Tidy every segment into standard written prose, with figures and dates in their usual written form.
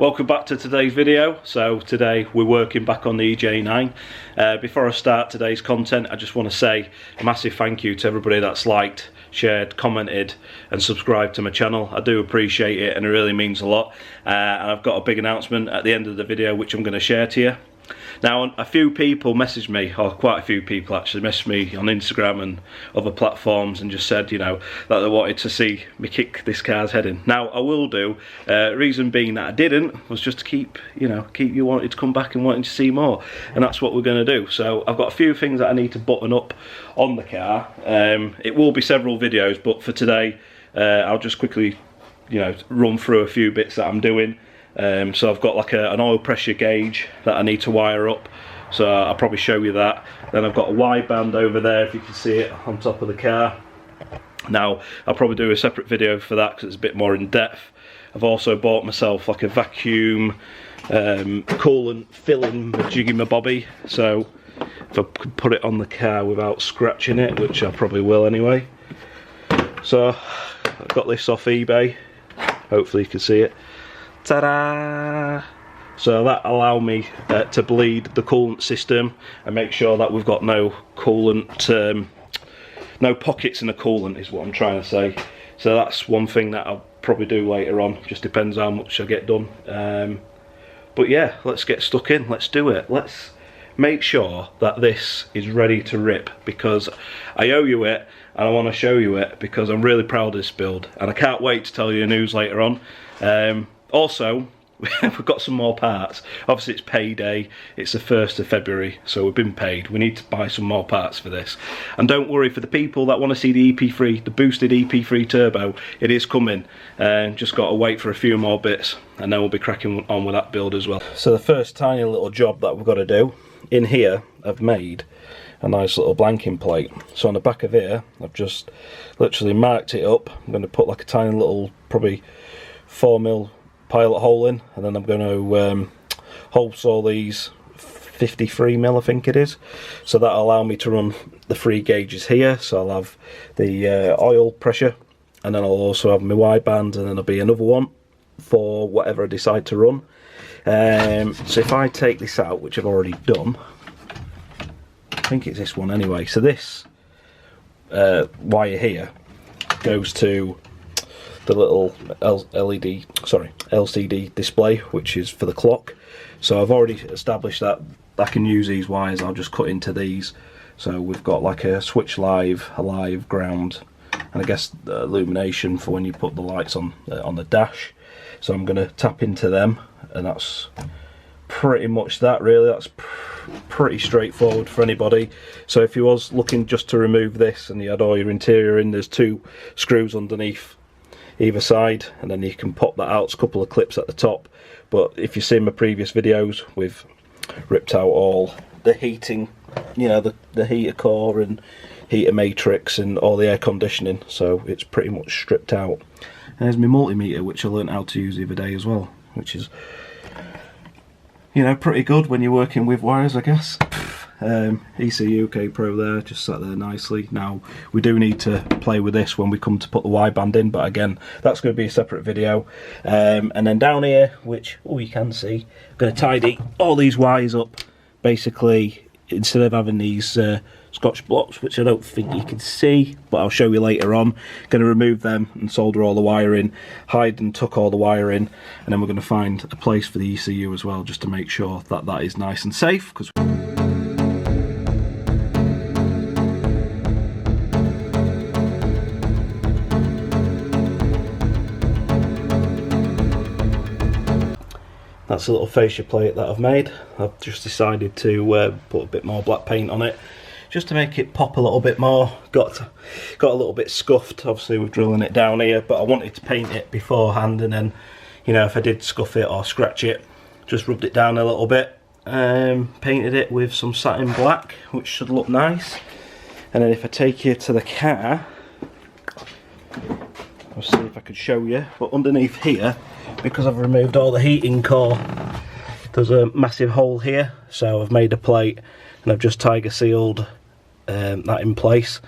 Welcome back to today's video. So today we're working back on the EJ9. Before I start today's content, I just want to say a massive thank you to everybody that's liked, shared, commented and subscribed to my channel. I do appreciate it and it really means a lot. And I've got a big announcement at the end of the video which I'm going to share to you. Now, a few people messaged me, or quite a few people actually messaged me on Instagram and other platforms and just said, you know, that they wanted to see me kick this car's head in. Now, I will do. Reason being that I didn't was just to keep you wanting to come back and wanting to see more. And that's what we're going to do. So I've got a few things that I need to button up on the car. It will be several videos, but for today, I'll just quickly, run through a few bits that I'm doing. So I've got like an oil pressure gauge that I need to wire up, so I'll probably show you that. Then I've got a wide band over there, if you can see it, on top of the car. Now I'll probably do a separate video for that because it's a bit more in depth. I've also bought myself like a vacuum coolant filling jiggy my bobby, so if I could put it on the car without scratching it, which I probably will anyway. So I've got this off eBay, hopefully you can see it. Ta-da! So that allow me to bleed the coolant system and make sure that we've got no coolant, no pockets in the coolant is what I'm trying to say. So that's one thing that I'll probably do later on, just depends how much I get done. But yeah, let's get stuck in, let's do it. Let's make sure that this is ready to rip, because I owe you it and I want to show you it because I'm really proud of this build and I can't wait to tell you the news later on. Also, we've got some more parts. Obviously it's payday, it's the 1st of February, so we've been paid. We need to buy some more parts for this. And don't worry, for the people that want to see the EP3, the boosted EP3 turbo, it is coming. Just got to wait for a few more bits and then we'll be cracking on with that build as well. So the first tiny little job that we've got to do, in here I've made a nice little blanking plate. So on the back of here, I've just literally marked it up. I'm going to put like a tiny little, probably 4mm pilot hole in, and then I'm going to hole saw these 53mm I think it is, so that'll allow me to run the 3 gauges here. So I'll have the oil pressure, and then I'll also have my wide band, and then there'll be another one for whatever I decide to run. So if I take this out, which I've already done, I think it's this one anyway, so this wire here goes to the little LCD display, which is for the clock. So I've already established that I can use these wires. I'll just cut into these. So we've got like a switch live, a live, ground, and I guess the illumination for when you put the lights on the dash. So I'm going to tap into them, and that's pretty much that really. That's pretty straightforward for anybody. So if you was looking just to remove this and you had all your interior in, there's 2 screws underneath either side, and then you can pop that out. It's a couple of clips at the top, but if you've seen my previous videos, we've ripped out all the heating, the heater core and heater matrix and all the air conditioning, so it's pretty much stripped out. There's my multimeter, which I learned how to use the other day as well, which is pretty good when you're working with wires, I guess. ECU K-Pro there, just sat there nicely. Now we do need to play with this when we come to put the wideband in, but again that's going to be a separate video. And then down here, which you can see, I'm going to tidy all these wires up. Basically, instead of having these Scotch blocks, which I don't think you can see, but I'll show you later on, going to remove them and solder all the wire in, hide and tuck all the wire in, and then we're going to find a place for the ECU as well, just to make sure that that is nice and safe. Because that's a little fascia plate that I've made. I've just decided to put a bit more black paint on it, just to make it pop a little bit more. Got a little bit scuffed, obviously with drilling it down here, but I wanted to paint it beforehand, and then, if I did scuff it or scratch it, just rubbed it down a little bit, painted it with some satin black, which should look nice. And then if I take you to the car, I'll see if I could show you, but underneath here, because I've removed all the heating core, there's a massive hole here, so I've made a plate and I've just tiger sealed that in place.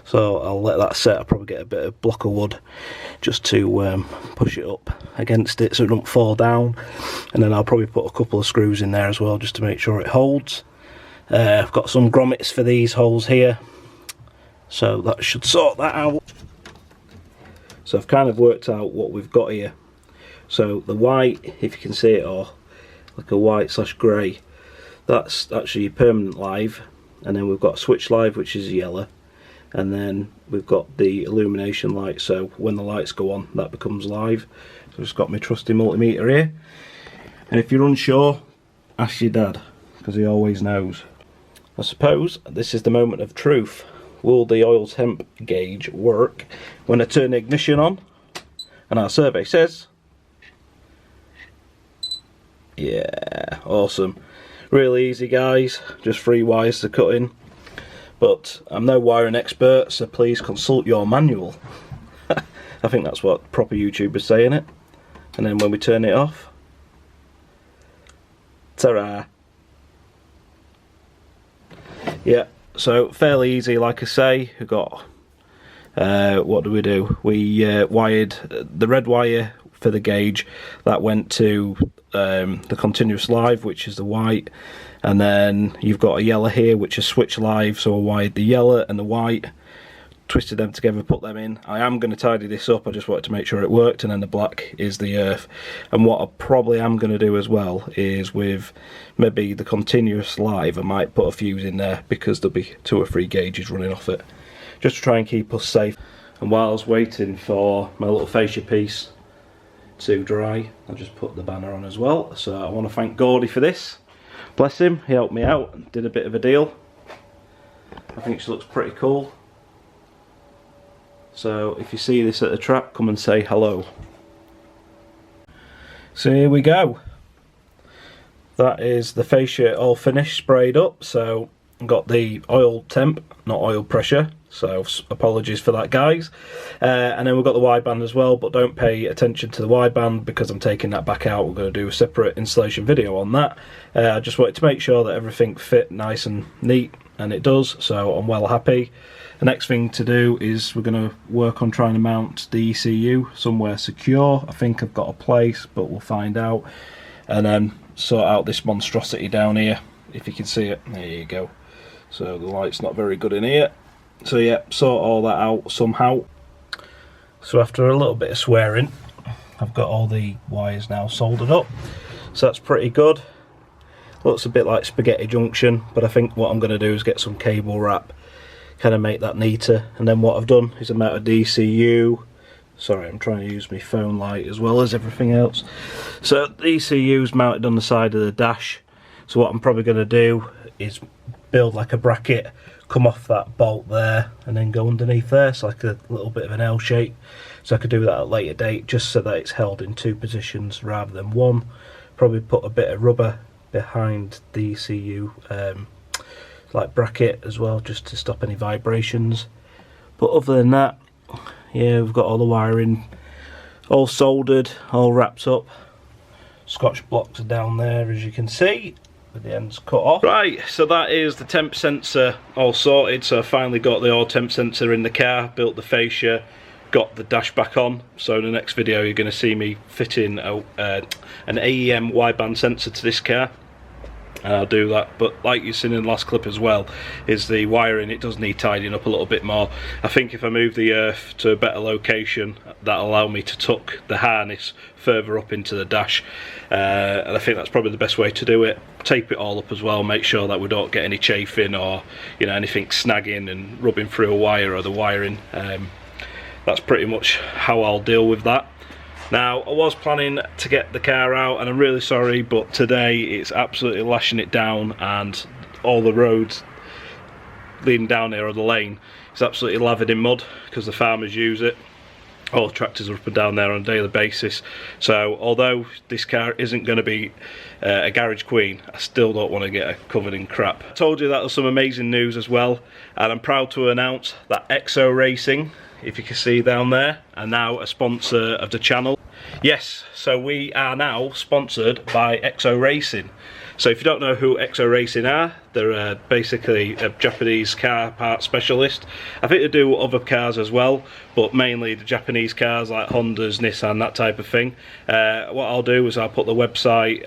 So I'll let that set. I'll probably get a bit of block of wood just to push it up against it so it don't fall down, and then I'll probably put a couple of screws in there as well just to make sure it holds. I've got some grommets for these holes here, so that should sort that out. So I've kind of worked out what we've got here. So the white, if you can see it, or like a white / grey, that's actually permanent live, and then we've got switch live, which is yellow, and then we've got the illumination light, so when the lights go on that becomes live. So I've just got my trusty multimeter here, and if you're unsure, ask your dad, because he always knows. I suppose this is the moment of truth. Will the oil temp gauge work when I turn the ignition on? And our survey says, yeah, awesome. Really easy, guys, just 3 wires to cut in. But I'm no wiring expert, so please consult your manual. I think that's what proper YouTubers say, innit? And then when we turn it off, ta-ra! Yeah, so fairly easy, like I say. We've got, what do? We wired the red wire for the gauge, that went to the continuous live, which is the white, and then you've got a yellow here which is switch live, so I wired the yellow and the white, twisted them together, put them in. I am going to tidy this up, I just wanted to make sure it worked, and then the black is the earth. And what I probably am going to do as well is with maybe the continuous live, I might put a fuse in there because there'll be 2 or 3 gauges running off it, just to try and keep us safe. And while I was waiting for my little fascia piece to dry, I just put the banner on as well. So I want to thank Gordy for this. Bless him, he helped me out and did a bit of a deal. I think she looks pretty cool. So if you see this at the track, come and say hello. So here we go. That is the fascia all finished, sprayed up. So I've got the oil temp, not oil pressure, so apologies for that, guys. And then we've got the wideband as well, but don't pay attention to the wideband because I'm taking that back out. We're going to do a separate installation video on that. I just wanted to make sure that everything fit nice and neat, and it does, so I'm well happy. The next thing to do is we're going to work on trying to mount the ECU somewhere secure. I think I've got a place, but we'll find out. And then sort out this monstrosity down here, if you can see it. There you go. So the light's not very good in here. So yeah, sort all that out somehow. So after a little bit of swearing, I've got all the wires now soldered up. So that's pretty good. Looks a bit like spaghetti junction, but I think what I'm going to do is get some cable wrap, kind of make that neater. And then what I've done is I mounted DCU. Sorry, I'm trying to use my phone light as well as everything else. So the ECU's mounted on the side of the dash. So what I'm probably going to do is build like a bracket, come off that bolt there, and then go underneath there, so like a little bit of an L shape. So I could do that at a later date, just so that it's held in 2 positions rather than 1. Probably put a bit of rubber behind the ECU like bracket as well, just to stop any vibrations. But other than that, yeah, we've got all the wiring all soldered, all wrapped up. Scotch blocks are down there, as you can see, with the ends cut off. Right, so that is the temp sensor all sorted. So I finally got the oil temp sensor in the car, built the fascia, got the dash back on. So in the next video you're going to see me fitting an AEM wideband sensor to this car, and I'll do that. But like you've seen in the last clip as well, is the wiring, it does need tidying up a little bit more. I think if I move the earth to a better location, that'll allow me to tuck the harness further up into the dash, and I think that's probably the best way to do it. Tape it all up as well, make sure that we don't get any chafing or, you know, anything snagging and rubbing through a wire or the wiring. That's pretty much how I'll deal with that. Now, I was planning to get the car out, and I'm really sorry, but today it's absolutely lashing it down, and all the roads leading down here, or the lane, is absolutely lathered in mud because the farmers use it. All the tractors are up and down there on a daily basis. So although this car isn't going to be a garage queen, I still don't want to get it covered in crap. I told you that was some amazing news as well, and I'm proud to announce that Exo Racing, if you can see down there, are now a sponsor of the channel. Yes, so we are now sponsored by Exo Racing. So if you don't know who Exo Racing are, They're basically a Japanese car part specialist. I think they do other cars as well, but mainly the Japanese cars like Hondas, Nissan, that type of thing. What I'll do is I'll put the website,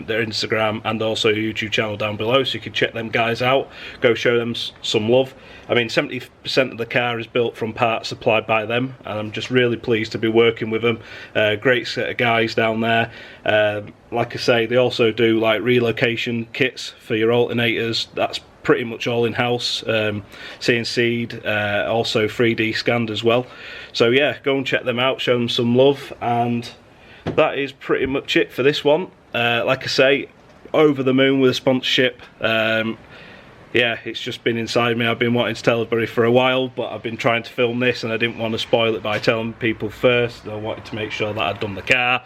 their Instagram, and also YouTube channel down below, so you can check them guys out. Go show them some love. I mean, 70% of the car is built from parts supplied by them, and I'm just really pleased to be working with them. Great set of guys down there. Like I say, they also do like relocation kits for your alternators. That's pretty much all in-house, CNC'd, also 3D scanned as well. So yeah, go and check them out, show them some love, and that is pretty much it for this one. Like I say, over the moon with a sponsorship. Yeah, it's just been inside me. I've been wanting to tell everybody for a while, but I've been trying to film this and I didn't want to spoil it by telling people first. I wanted to make sure that I'd done the car,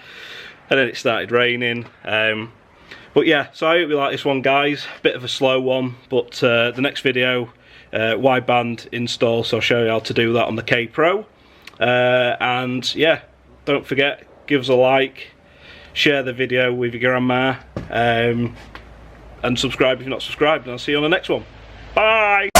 and then it started raining. But yeah, so I hope you like this one, guys. Bit of a slow one, but the next video, wideband install, so I'll show you how to do that on the K Pro. And yeah, don't forget, give us a like, share the video with your grandma, and subscribe if you're not subscribed, and I'll see you on the next one. Bye!